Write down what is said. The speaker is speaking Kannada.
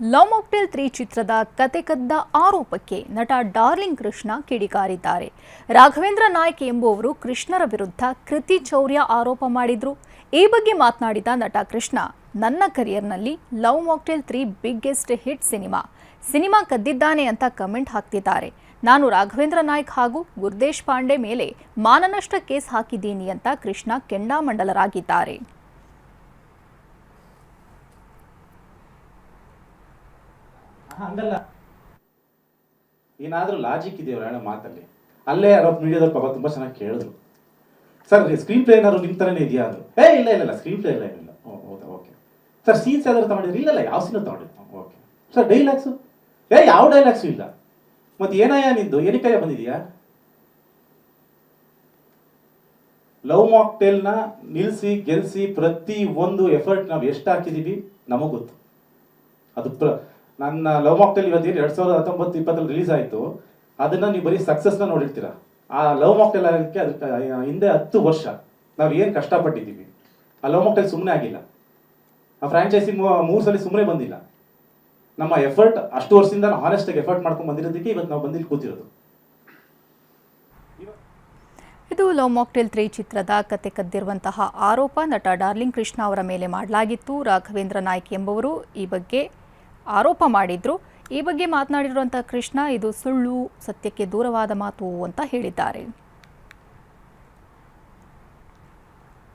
ಲವ್ ಮಾಕ್ಟೇಲ್ 3 ಚಿತ್ರದ ಕತೆ ಕದ್ದ ಆರೋಪಕ್ಕೆ ನಟ ಡಾರ್ಲಿಂಗ್ ಕೃಷ್ಣ ಕಿಡಿಕಾರಿದ್ದಾರೆ. ರಾಘವೇಂದ್ರ ನಾಯ್ಕ್ ಎಂಬುವವರು ಕೃಷ್ಣರ ವಿರುದ್ಧ ಕೃತಿ ಚೌರ್ಯ ಆರೋಪ ಮಾಡಿದ್ರು. ಈ ಬಗ್ಗೆ ಮಾತನಾಡಿದ ನಟ ಕೃಷ್ಣ, ನನ್ನ ಕರಿಯರ್ನಲ್ಲಿ love mocktail 3 biggest hit cinema ಕದ್ದಿದ್ದಾನೆ ಅಂತ ಕಮೆಂಟ್ ಹಾಕ್ತಿದ್ದಾರೆ. ನಾನು ರಾಘವೇಂದ್ರ ನಾಯ್ಕ್ ಹಾಗೂ ಗುರುದೇಶ್ ಪಾಂಡೆ ಮೇಲೆ ಮಾನನಷ್ಟ ಕೇಸ್ ಹಾಕಿದ್ದೀನಿ ಅಂತ ಕೃಷ್ಣ ಕೆಂಡಾಮಂಡಲರಾಗಿದ್ದಾರೆ. ಹಂಗಲ್ಲ, ಏನಾದ್ರೂ ಲಾಜಿಕ್ ಇದೆಯವ್ರ ಹೇಳೋ ಮಾತಲ್ಲಿ. ಅಲ್ಲೇ ಅವತ್ತು ಮೀಡಿಯಾದವ್ರು ಪಾಪ ತುಂಬಾ ಚೆನ್ನಾಗಿ ಕೇಳಿದ್ರು, ಸರ್ ಸ್ಕ್ರೀನ್ ಪ್ಲೇ ಏನಾದ್ರು ನಿಮ್ ತರನೇ ಇದೆಯಾ ಅಂದ್ರು. ಇಲ್ಲ ಸ್ಕ್ರೀನ್ ಪ್ಲೇ ಇಲ್ಲ. ಹೌದಾ, ಓಕೆ ಸರ್. ಸೀನ್ಸ್ ಯಾವ್ದಾದ್ರು ತಗೊಂಡಿದ್ರಿ? ಇಲ್ಲ ಯಾವ ಸೀನ್ ತಗೊಂಡಿದ್ದು? Okay sir. ಡೈಲಾಗ್ಸು? ಯಾವ ಡೈಲಾಗ್ಸು ಇಲ್ಲ. ಮತ್ತೆ ಏನಯ್ಯ ನಿಂದು, ಏನಕ್ಕಯ್ಯ ಬಂದಿದೀಯಾ? ಲವ್ ಮಾಕ್ಟೇಲ್ನ ನಿಲ್ಸಿ ಗೆಲ್ಸಿ ಪ್ರತಿ ಒಂದು ಎಫರ್ಟ್ ನಾವು ಎಷ್ಟು ಹಾಕಿದೀವಿ ನಮಗ್ ಗೊತ್ತು. ಅದು ನನ್ನ ಲವ್ ಮಾಕ್ಟೇಲ್ ಇವತ್ತೇನು 2019-20 ರಿಲೀಸ್ ಆಯಿತು. ಅದನ್ನ ನೀವು ಬರೀ ಸಕ್ಸಸ್ನ ನೋಡಿರ್ತೀರಾ. ಆ ಲವ್ ಮಾಕ್ಟೇಲ್ ಆಗಕ್ಕೆ ಅದಕ್ಕೆ ಹಿಂದೆ 10 ವರ್ಷ ನಾವು ಏನು ಕಷ್ಟಪಟ್ಟಿದ್ದೀವಿ. ಆ ಲವ್ ಮಾಕ್ಟೇಲ್ ಸುಮ್ಮನೆ ಆಗಿಲ್ಲ. ಆ ಫ್ರಾಂಚೈಸಿ 3 ಸಲ ಸುಮ್ಮನೆ ಬಂದಿಲ್ಲ. ನಮ್ಮ ಎಫರ್ಟ್ ಅಷ್ಟು ವರ್ಷದಿಂದ ನಾವು ಹಾನೆಸ್ಟಾಗಿ ಎಫರ್ಟ್ ಮಾಡ್ಕೊಂಡು ಬಂದಿರೋದಕ್ಕೆ ಇವತ್ತು ನಾವು ಬಂದಿಲ್ಲಿ ಕೂತಿರೋದು. ಇದು ಲವ್ ಮಾಕ್ಟೇಲ್ 3 ಚಿತ್ರದ ಕತೆ ಕದ್ದಿರುವಂತಹ ಆರೋಪ ನಟ ಡಾರ್ಲಿಂಗ್ ಕೃಷ್ಣ ಅವರ ಮೇಲೆ ಮಾಡಲಾಗಿತ್ತು. ರಾಘವೇಂದ್ರ ನಾಯ್ಕ್ ಎಂಬುವರು ಈ ಬಗ್ಗೆ ಆರೋಪ ಮಾಡಿದ್ರು. ಈ ಬಗ್ಗೆ ಮಾತನಾಡಿರುವಂತಹ ಕೃಷ್ಣ, ಇದು ಸುಳ್ಳು, ಸತ್ಯಕ್ಕೆ ದೂರವಾದ ಮಾತು ಅಂತ ಹೇಳಿದ್ದಾರೆ.